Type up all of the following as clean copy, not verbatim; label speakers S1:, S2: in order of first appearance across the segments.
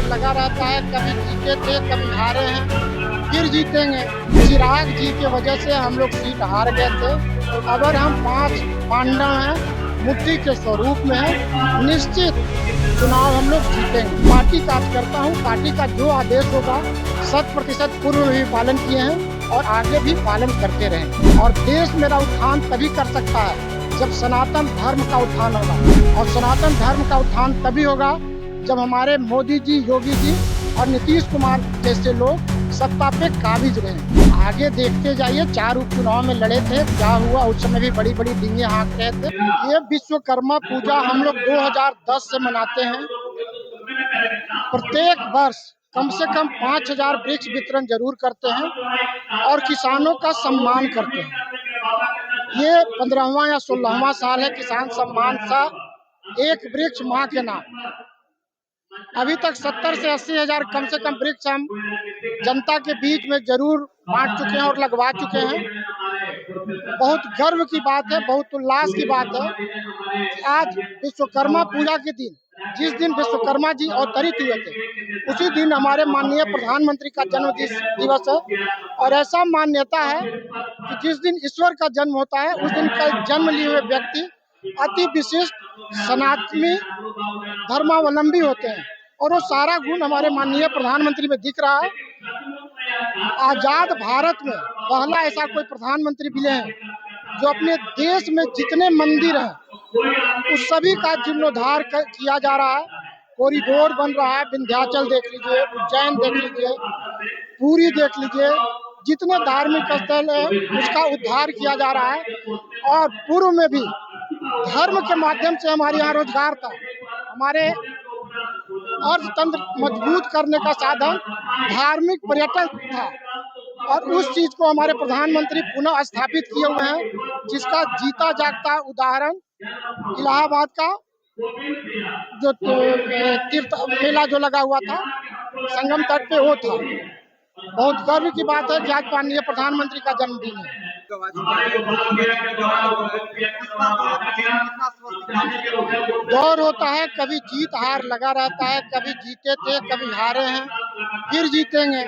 S1: लगा रहता है, कभी जीते थे कभी हारे हैं, फिर जीतेंगे। चिराग जी की वजह से हम लोग सीट हार गए थे। अगर हम 5 पांडव हैं, मुट्ठी के स्वरूप में है, निश्चित चुनाव हम लोग जीतेंगे। पार्टी कार्यकर्ता हूँ, पार्टी का जो आदेश होगा 100% पूर्व में भी पालन किए हैं और आगे भी पालन करते रहेंगे। और देश मेरा उत्थान तभी कर सकता है जब सनातन धर्म का उत्थान होगा, और सनातन धर्म का उत्थान तभी होगा जब हमारे मोदी जी, योगी जी और नीतीश कुमार जैसे लोग सत्ता पे काबिज रहे। आगे देखते जाइए, 4 उपचुनाव में लड़े थे, क्या हुआ उस समय भी बड़ी बड़ी डींगे हाँक रहे थे। ये विश्वकर्मा पूजा हम लोग 2010 से मनाते हैं। प्रत्येक वर्ष कम से कम 5000 वृक्ष वितरण जरूर करते हैं और किसानों का सम्मान करते हैं। ये 15वां या 16वां साल है किसान सम्मान सा, एक वृक्ष माँ के नाम। अभी तक 70 से 80 हजार कम से कम वृक्ष हम जनता के बीच में जरूर बांट चुके हैं और लगवा चुके हैं। बहुत गर्व की बात है, बहुत उल्लास की बात है कि आज विश्वकर्मा पूजा के दिन, जिस दिन विश्वकर्मा जी अवतरित हुए थे, उसी दिन हमारे माननीय प्रधानमंत्री का जन्म दिवस है। और ऐसा मान्यता है कि जिस दिन ईश्वर का जन्म होता है, उस दिन का जन्म लिए हुए व्यक्ति अति विशिष्ट सनातनी धर्मावलंबी होते हैं। और वो सारा गुण हमारे माननीय प्रधानमंत्री में दिख रहा है। आजाद भारत में पहला ऐसा कोई प्रधानमंत्री मिले हैं जो अपने देश में जितने मंदिर हैं उस सभी का जीर्णोद्धार किया जा रहा है। कॉरिडोर बन रहा है, विंध्याचल देख लीजिए, उज्जैन देख लीजिए, पुरी देख लीजिए, जितने धार्मिक स्थल है उसका उद्धार किया जा रहा है। और पूर्व में भी धर्म के माध्यम से हमारे यहाँ रोजगार था, हमारे अर्थतंत्र मजबूत करने का साधन धार्मिक पर्यटन था। और उस चीज को हमारे प्रधानमंत्री पुनः स्थापित किए हुए हैं, जिसका जीता जागता उदाहरण इलाहाबाद का जो तीर्थ मेला जो लगा हुआ था संगम तट पे, वो था। बहुत गर्व की बात है कि आज माननीय प्रधानमंत्री का जन्मदिन है। दौर होता है, कभी जीत हार लगा रहता है, कभी जीते थे कभी हारे हैं, फिर जीतेंगे।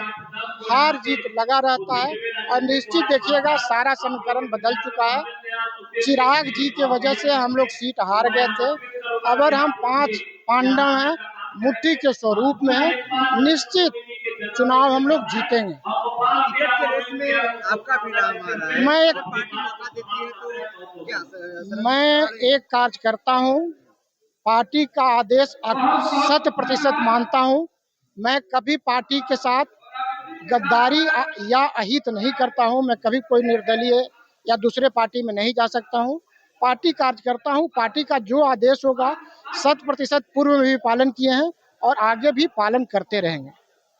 S1: हार जीत लगा रहता है और निश्चित देखिएगा सारा समीकरण बदल चुका है। चिराग जी की वजह से हम लोग सीट हार गए थे। अगर हम 5 पांडव हैं, मुट्ठी के स्वरूप में है, निश्चित चुनाव हम लोग जीतेंगे।
S2: आपका भी नाम आ रहा है।
S1: मैं एक कार्यकर्ता हूँ, पार्टी का आदेश 100% मानता हूँ। मैं कभी पार्टी के साथ गद्दारी या अहित नहीं करता हूँ। मैं कभी कोई निर्दलीय या दूसरे पार्टी में नहीं जा सकता हूँ। पार्टी कार्यकर्ता हूँ, पार्टी का जो आदेश होगा 100% पूर्व में भी पालन किए हैं और आगे भी पालन करते रहेंगे।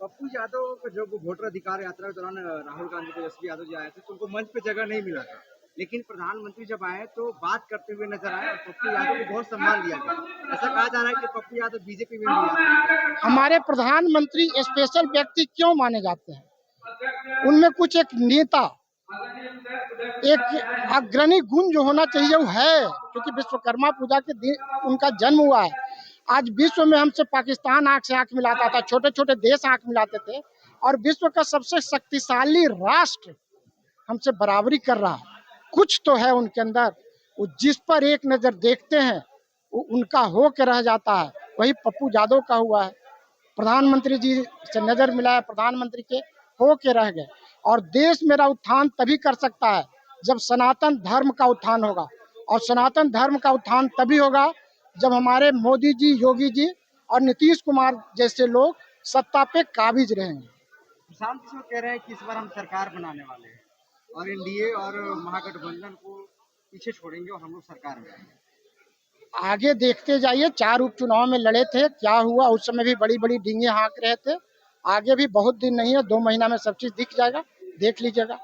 S2: पप्पू यादव को जो वोटर अधिकार यात्रा के दौरान राहुल गांधी, तेजस्वी यादव जी आए थे तो उनको मंच पे जगह नहीं मिला था, लेकिन प्रधानमंत्री जब आए तो बात करते हुए नजर आए और पप्पू यादव को बहुत सम्मान दिया गया। ऐसा कहा जा रहा है कि पप्पू यादव बीजेपी में नहीं।
S1: हमारे प्रधानमंत्री स्पेशल व्यक्ति क्यों माने जाते हैं? उनमें कुछ एक नेता, एक अग्रणी गुण जो होना चाहिए वो है, क्योंकि विश्वकर्मा पूजा के दिन उनका जन्म हुआ है। आज विश्व में हमसे पाकिस्तान आंख से आंख मिलाता था, छोटे छोटे देश आंख मिलाते थे, और विश्व का सबसे शक्तिशाली राष्ट्र हमसे बराबरी कर रहा है। कुछ तो है उनके अंदर, वो जिस पर एक नजर देखते हैं वो उनका हो के रह जाता है। वही पप्पू यादव का हुआ है। प्रधानमंत्री जी से नजर मिलाया, प्रधानमंत्री के हो के रह गए। और देश मेरा उत्थान तभी कर सकता है जब सनातन धर्म का उत्थान होगा, और सनातन धर्म का उत्थान तभी होगा जब हमारे मोदी जी, योगी जी और नीतीश कुमार जैसे लोग सत्ता पे काबिज रहेंगे।
S2: प्रशांत किशोर कह रहे हैं कि इस बार हम सरकार बनाने वाले हैं और एनडीए और महागठबंधन को पीछे छोड़ेंगे और हम लोग सरकार में आएंगे।
S1: आगे देखते जाइए, 4 उपचुनाव में लड़े थे, क्या हुआ उस समय भी बड़ी बड़ी डींगे हाँक रहे थे। आगे भी बहुत दिन नहीं है, 2 महीना में सब चीज दिख जाएगा, देख लीजिएगा।